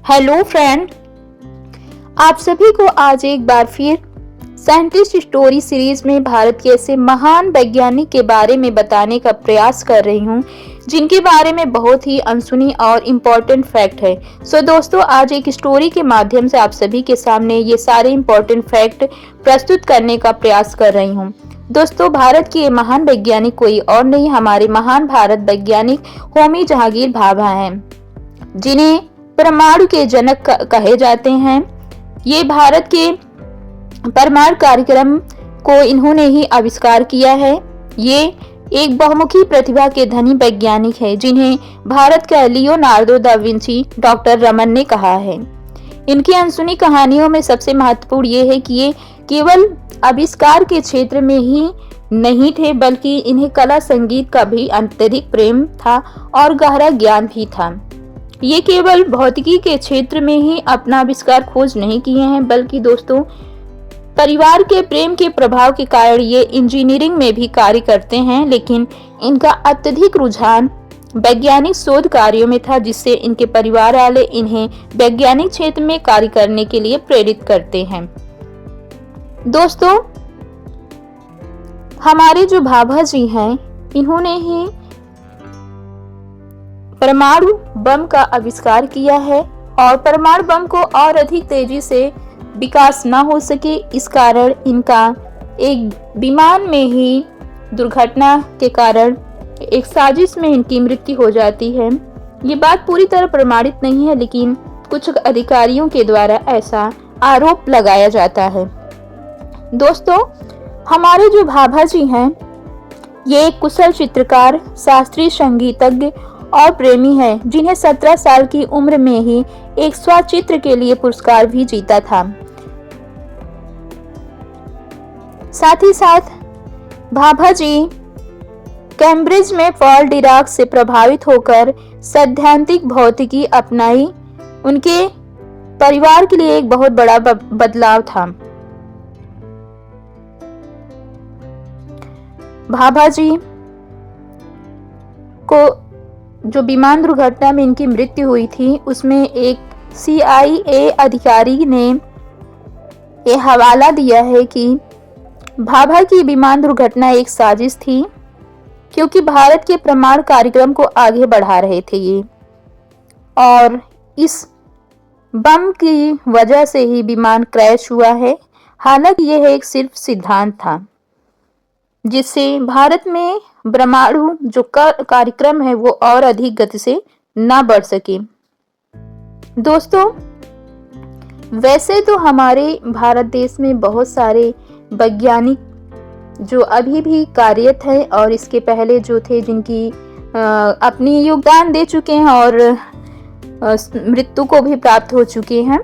Hello friend, आप सभी को आज एक बार फिर साइंटिस्ट स्टोरी सीरीज में भारत के ऐसे महान वैज्ञानिक के बारे में बताने का प्रयास कर रही हूँ जिनके बारे में बहुत ही अनसुनी और इम्पोर्टेंट फैक्ट है। दोस्तों, आज एक स्टोरी के माध्यम से आप सभी के सामने ये सारे इम्पोर्टेंट फैक्ट प्रस्तुत करने का प्रयास कर रही हूँ। दोस्तों, भारत के महान वैज्ञानिक कोई और नहीं, हमारे महान भारत वैज्ञानिक होमी जहांगीर भाभा हैं, जिन्हें परमाणु के जनक कहे जाते हैं। ये भारत के परमाणु कार्यक्रम को इन्होंने ही आविष्कार किया है। ये एक बहुमुखी प्रतिभा के धनी वैज्ञानिक है, जिन्हें भारत का Leonardo da Vinci doctor Raman ने कहा है। इनकी अनसुनी कहानियों में सबसे महत्वपूर्ण ये है कि ये केवल आविष्कार के क्षेत्र में ही नहीं थे, बल्कि इन्हें कला संगीत का भी अत्यधिक प्रेम था और गहरा ज्ञान भी था। ये केवल भौतिकी के क्षेत्र में ही अपना आविष्कार खोज नहीं किए हैं, बल्कि दोस्तों परिवार के प्रेम के प्रभाव के कारण ये इंजीनियरिंग में भी कार्य करते हैं। लेकिन इनका अत्यधिक रुझान वैज्ञानिक शोध कार्यों में था, जिससे इनके परिवार वाले इन्हें वैज्ञानिक क्षेत्र में कार्य करने के लिए प्रेरित करते हैं। दोस्तों, हमारे जो भाभा जी हैं, इन्होंने ही परमाणु बम का आविष्कार किया है और परमाणु बम को और अधिक तेजी से विकास न हो सके, इस कारण इनका एक विमान में ही दुर्घटना के कारण एक साजिश में इनकी मृत्यु हो जाती है। ये बात पूरी तरह प्रमाणित नहीं है, लेकिन कुछ अधिकारियों के द्वारा ऐसा आरोप लगाया जाता है। दोस्तों, हमारे जो भाभा जी हैं, ये एक कुशल चित्रकार, शास्त्रीय संगीतज्ञ और प्रेमी है, जिन्हें 17 साल की उम्र में ही एक स्वचित्र के लिए पुरस्कार भी जीता था। साथ ही साथ भाभा जी कैम्ब्रिज में पॉल डिराक से प्रभावित होकर सैद्धांतिक भौतिकी अपनाई। उनके परिवार के लिए एक बहुत बड़ा बदलाव था। भाभा जी को जो विमान दुर्घटना में इनकी मृत्यु हुई थी, उसमें एक CIA अधिकारी ने यह हवाला दिया है कि भाभा की विमान दुर्घटना एक साजिश थी, क्योंकि भारत के परमाणु कार्यक्रम को आगे बढ़ा रहे थे ये, और इस बम की वजह से ही विमान क्रैश हुआ है। हालांकि यह एक सिर्फ सिद्धांत था, जिससे भारत में परमाणु जो कार्यक्रम है वो और अधिक गति से ना बढ़ सके। दोस्तों, वैसे तो हमारे भारत देश में बहुत सारे वैज्ञानिक जो अभी भी कार्यरत हैं और इसके पहले जो थे, जिनकी अपनी योगदान दे चुके हैं और मृत्यु को भी प्राप्त हो चुके हैं।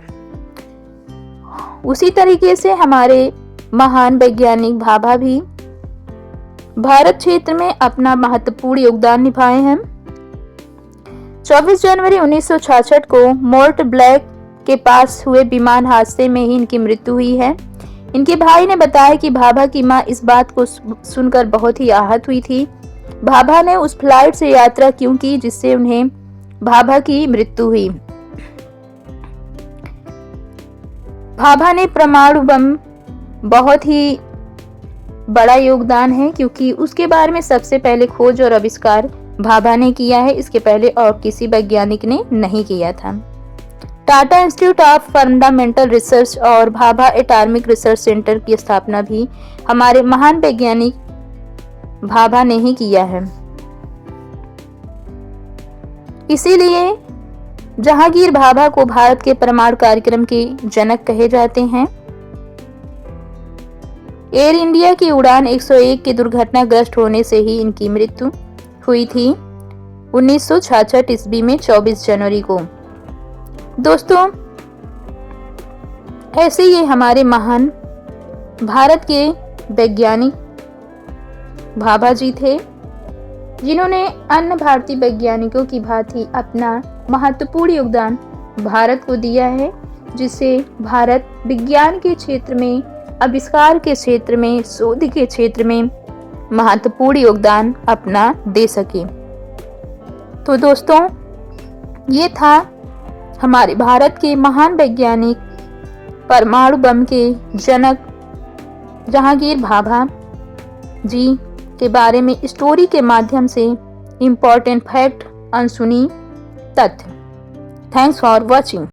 उसी तरीके से हमारे महान वैज्ञानिक भाभा भी भारत क्षेत्र में अपना महत्वपूर्ण योगदान निभाए हैं। 24 जनवरी 1966 को मोर्ट ब्लैक के पास हुए विमान हादसे में ही इनकी मृत्यु हुई है। इनके भाई ने बताया कि भाभा की मां इस बात को सुनकर बहुत ही आहत हुई थी। भाभा ने उस फ्लाइट से यात्रा क्यों की जिससे उन्हें भाभा की मृत्यु हुई। भाभा ने परमाणु बम बहुत ही बड़ा योगदान है, क्योंकि उसके बारे में सबसे पहले खोज और आविष्कार भाभा ने किया है। इसके पहले और किसी वैज्ञानिक ने नहीं किया था। Tata institute of fundamental research और भाभा एटॉमिक रिसर्च सेंटर की स्थापना भी हमारे महान वैज्ञानिक भाभा ने ही किया है। इसीलिए जहांगीर भाभा को भारत के परमाणु कार्यक्रम के जनक कहे जाते हैं। एयर इंडिया की उड़ान 101 के दुर्घटनाग्रस्त होने से ही इनकी मृत्यु हुई थी 1966 ईस्वी में 24 जनवरी को। दोस्तों, ऐसे ही हमारे महान भारत के वैज्ञानिक भाभा जी थे, जिन्होंने अन्य भारतीय वैज्ञानिकों की भांति अपना महत्वपूर्ण योगदान भारत को दिया है, जिससे भारत विज्ञान के क्षेत्र में, आविष्कार के क्षेत्र में, शोध के क्षेत्र में महत्वपूर्ण योगदान अपना दे सके। तो दोस्तों, ये था हमारे भारत के महान वैज्ञानिक, परमाणु बम के जनक जहांगीर भाभा जी के बारे में स्टोरी के माध्यम से इम्पोर्टेंट फैक्ट, अनसुनी तथ्य। Thanks for watching.